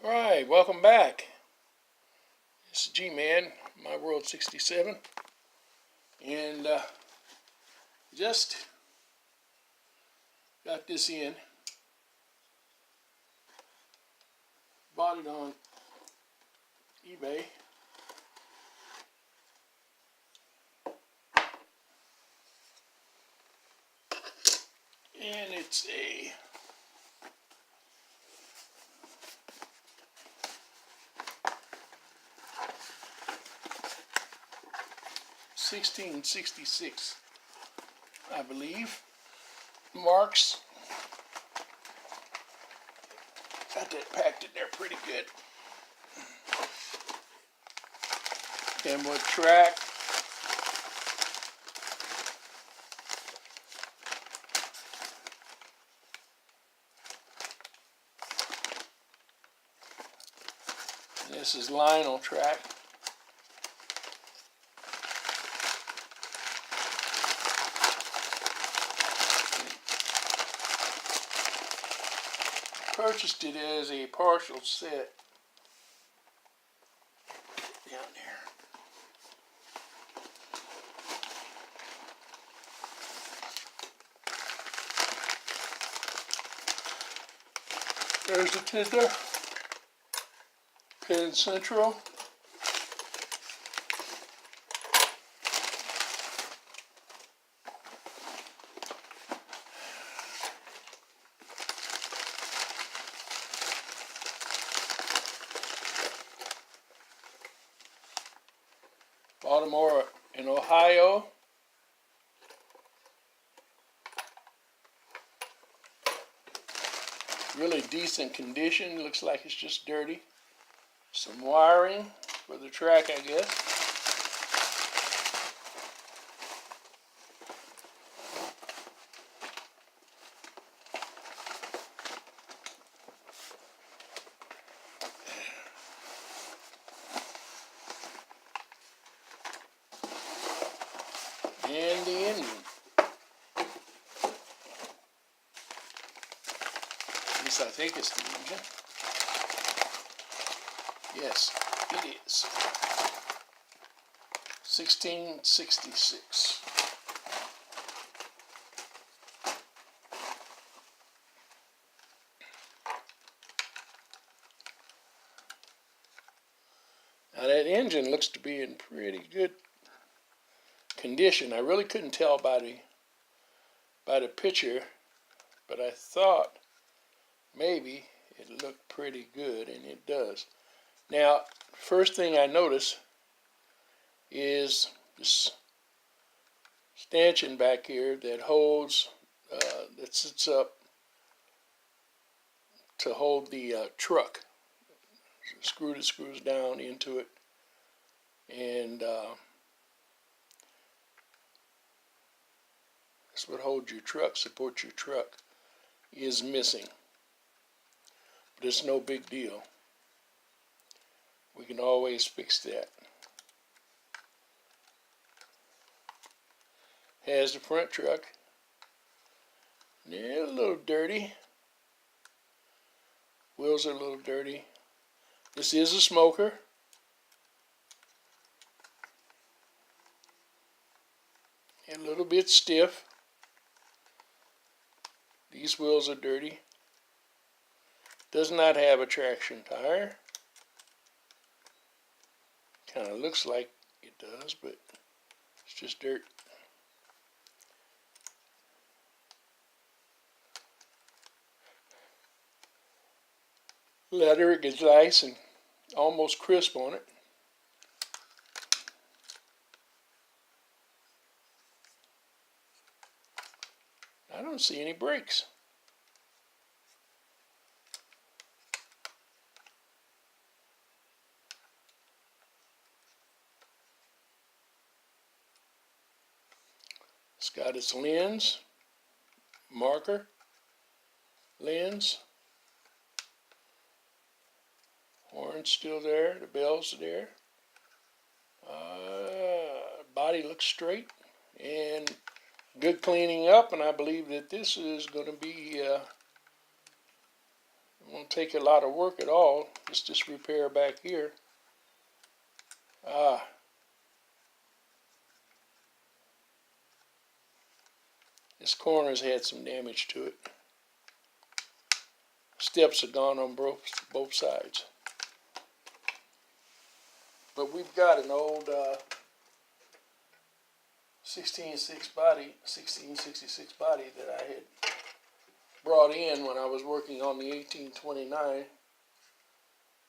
Alright, welcome back. This is G-Man, My World 67. And just got this in. Bought it on eBay. And it's a (1666), I believe. Marx. Got that packed in there pretty good. Kenwood track. And this is Lionel track. Purchased it as a partial set down there. There's the Tinder, Penn Central. Baltimore in Ohio. Really decent condition. Looks like it's just dirty. Some wiring for the track, I guess. And the engine. At least I think it's the engine. Yes, it is. 1666. Now that engine looks to be in pretty good condition. I really couldn't tell by the picture, but I thought maybe it looked pretty good, and it does. Now, first thing I notice is this stanchion back here that holds, that sits up to hold the truck. Screw that screws down into it, and that's what holds your truck, supports your truck, is missing. But it's no big deal. We can always fix that. Has the front truck. Yeah, a little dirty. Wheels are a little dirty. This is a smoker. And a little bit stiff. These wheels are dirty. Does not have a traction tire. Kind of looks like it does, but it's just dirt. Leather, it gets nice and almost crisp on it. I don't see any brakes. It's got its lens, marker, lens. Horn's still there, the bell's there. Body looks straight and good cleaning up, and I believe that this is going to be won't take a lot of work at all. Just this repair back here. This corner's had some damage to it. Steps are gone on both sides. But we've got an old 1666 body that I had brought in when I was working on the 1829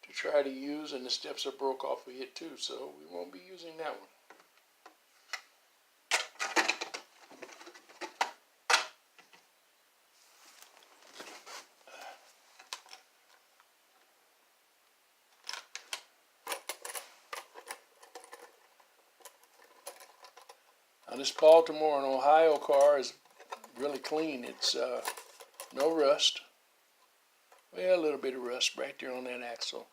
to try to use, and the steps are broke off of it too, so we won't be using that one. Now this Baltimore and Ohio car is really clean. It's no rust. Well, a little bit of rust right there on that axle,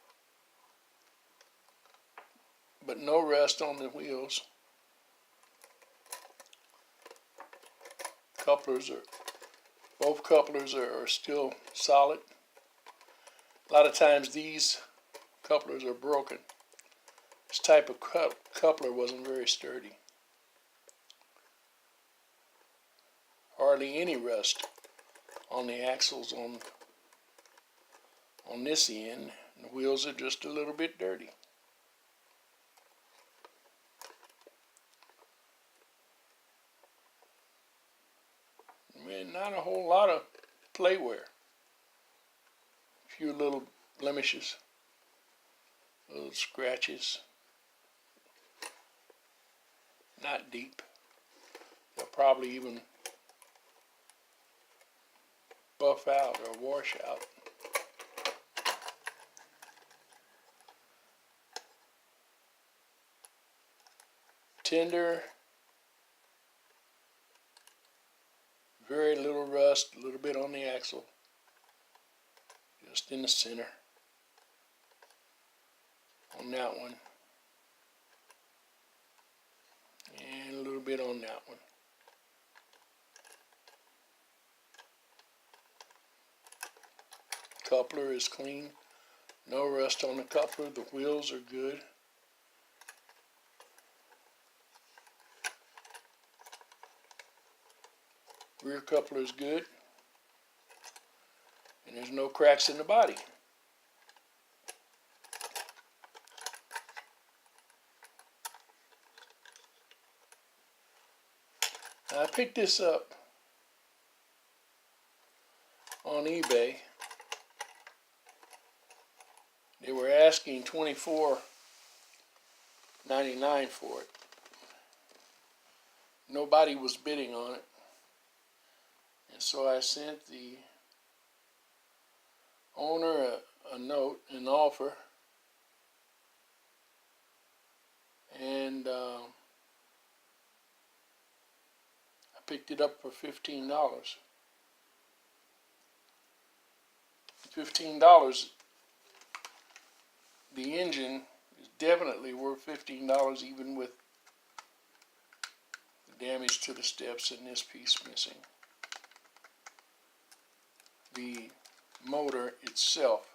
but no rust on the wheels. Both couplers are still solid. A lot of times these couplers are broken. This type of coupler wasn't very sturdy. Hardly any rust on the axles on this end. The wheels are just a little bit dirty. Not a whole lot of play wear. A few little blemishes, little scratches. Not deep. They'll probably even buff out or wash out. Tender, very little rust, a little bit on the axle, just in the center on that one, and a little bit on that one. Coupler is clean, no rust on the coupler, the wheels are good. Rear coupler is good, and there's no cracks in the body. Now, I picked this up on eBay. They were asking $24.99 for it. Nobody was bidding on it. And so I sent the owner a note, an offer, and I picked it up for $15. $15. The engine is definitely worth $15, even with the damage to the steps and this piece missing. The motor itself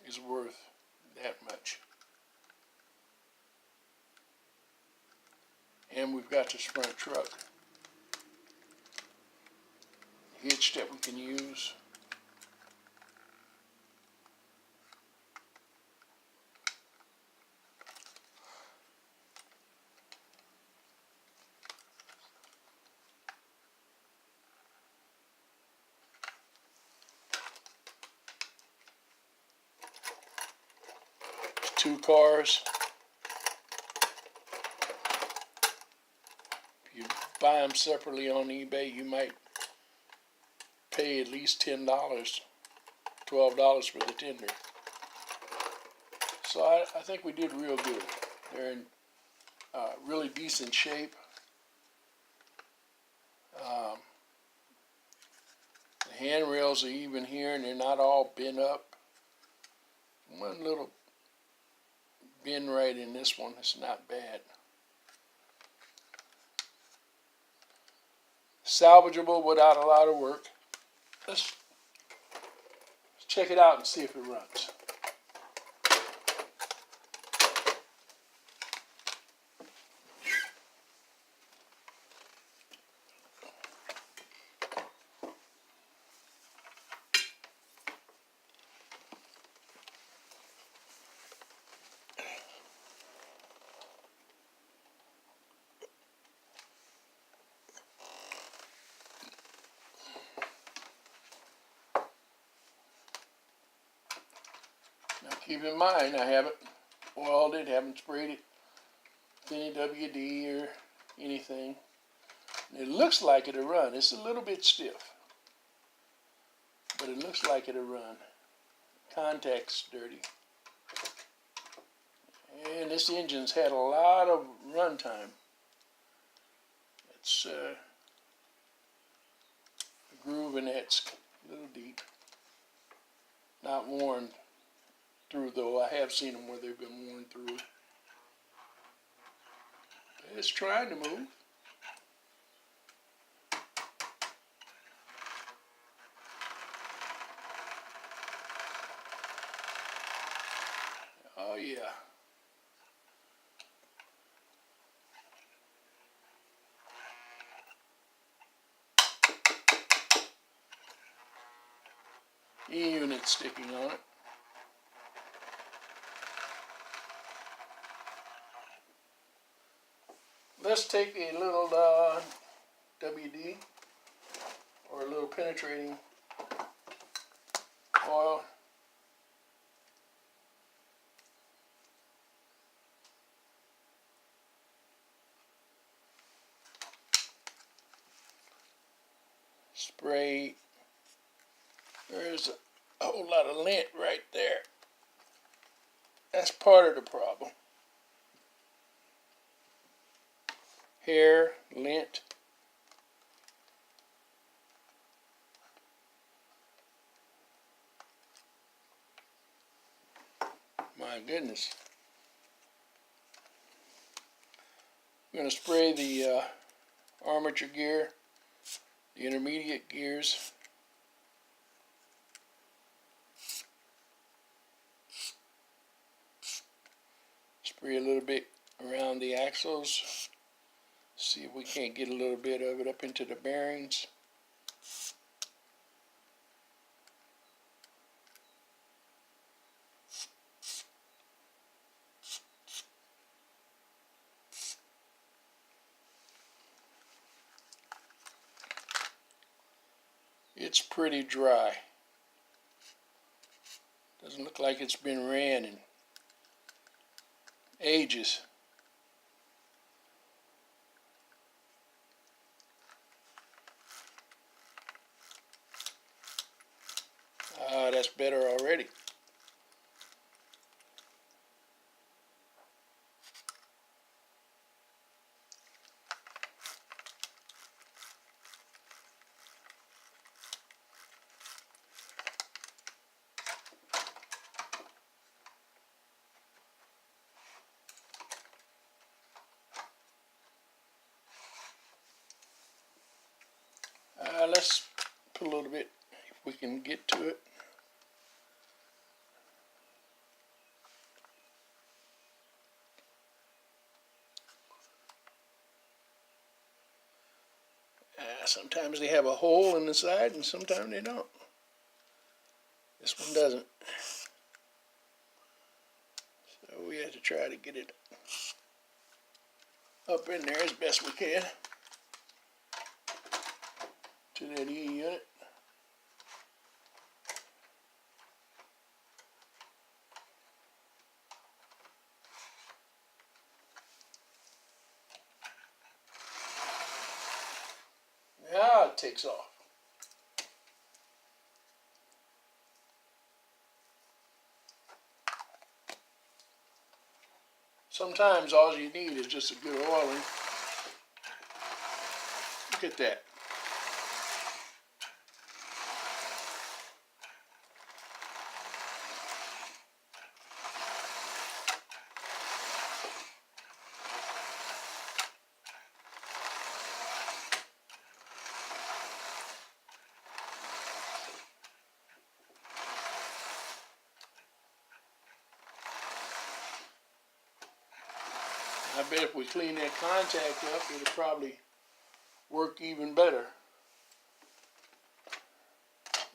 is worth that much. And we've got this front truck hitch that we can use. Two cars. If you buy them separately on eBay, you might pay at least $10, $12 for the tender. So I think we did real good. They're in really decent shape. The handrails are even here, and they're not all bent up. One little bend right in this one, it's not bad. salvageable without a lot of work. Let's check it out and see if it runs. Now keep in mind, I haven't oiled it, haven't sprayed it with any WD or anything. It looks like it'll run. It's a little bit stiff, but it looks like it'll run. Contact's dirty. And this engine's had a lot of run time. It's the groove in that's a little deep. Not worn through though. I have seen them where they've been worn through. It's trying to move. Oh yeah. E-unit sticking on it. Let's take a little WD or a little penetrating oil. Spray. There's a whole lot of lint right there. That's part of the problem. Hair, lint. My goodness. I'm going to spray the armature gear, the intermediate gears. Spray a little bit around the axles. See if we can't get a little bit of it up into the bearings. It's pretty dry. Doesn't look like it's been ran in ages. That's better already. Let's put a little bit, if we can get to it. Sometimes they have a hole in the side and sometimes they don't. This one doesn't. So we have to try to get it up in there as best we can to that E unit. Now it takes off. Sometimes all you need is just a good oiling. Look at that. bet if we clean that contact up, it'll probably work even better.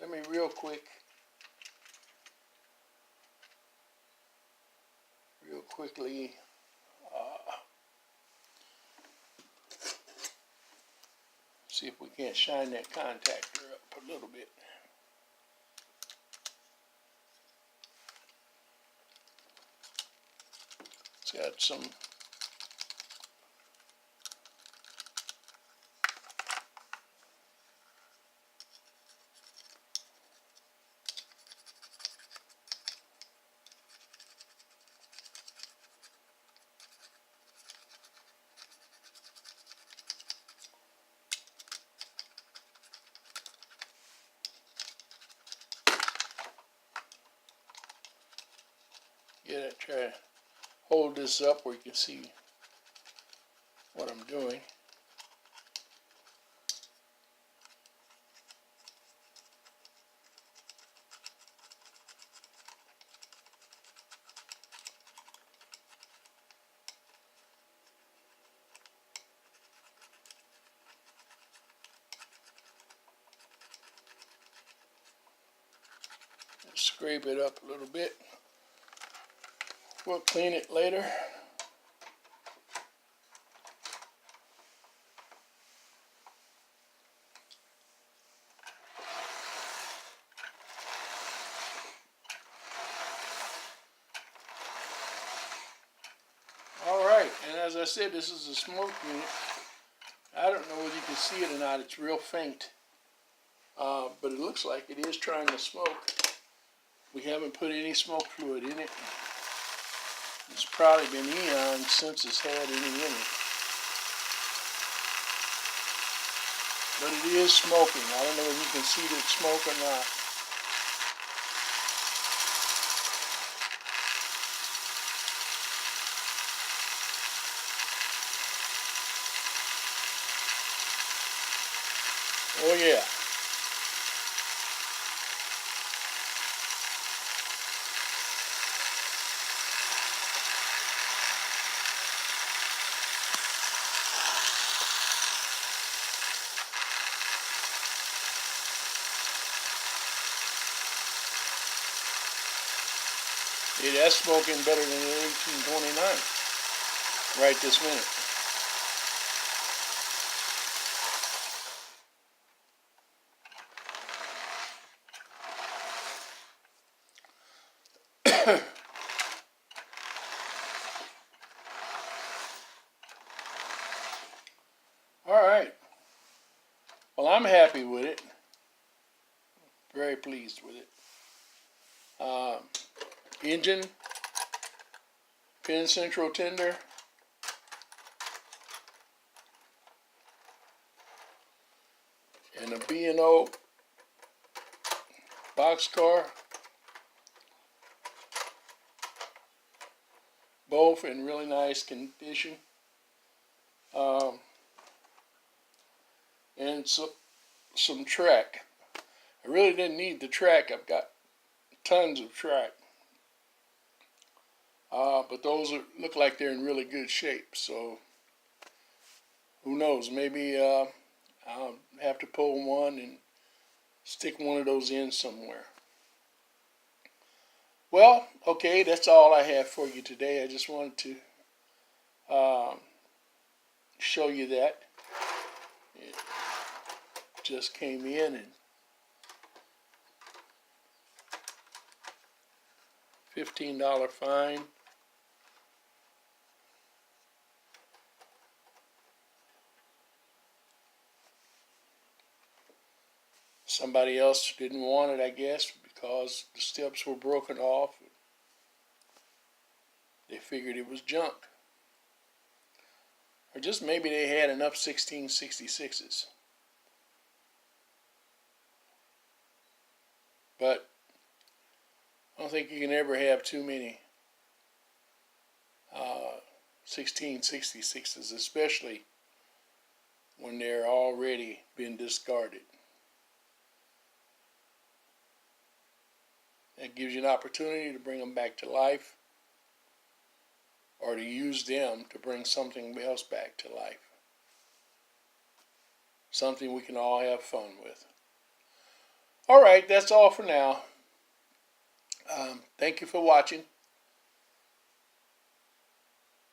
Let me real quickly see if we can't shine that contactor up a little bit. It's got some try to hold this up where you can see what I'm doing. Scrape it up a little bit. We'll clean it later. Alright, and as I said, this is a smoke unit. I don't know whether you can see it or not. It's real faint. But it looks like it is trying to smoke. We haven't put any smoke fluid in it. It's probably been eons since it's had any in it. But it is smoking. I don't know if you can see the smoke or not. Oh yeah. Yeah, that's smoking better than the 1829 right this minute. Alright. Well, I'm happy with it. Very pleased with it. Engine, pin central tender, and a B&O boxcar, both in really nice condition. And so, some track. I really didn't need the track. I've got tons of track. But those look like they're in really good shape. So who knows? Maybe I'll have to pull one and stick one of those in somewhere. Well, okay, that's all I have for you today. I just wanted to show you that. It just came in and $15 fine. Somebody else didn't want it, I guess, because the steps were broken off. They figured it was junk. Or just maybe they had enough 1666s. But I don't think you can ever have too many 1666s, especially when they're already been discarded. That gives you an opportunity to bring them back to life. or to use them to bring something else back to life. Something we can all have fun with. All right, that's all for now. Thank you for watching.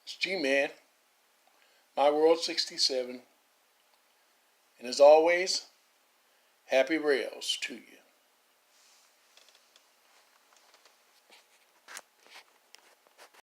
It's G-Man, My World 67. And as always, happy rails to you.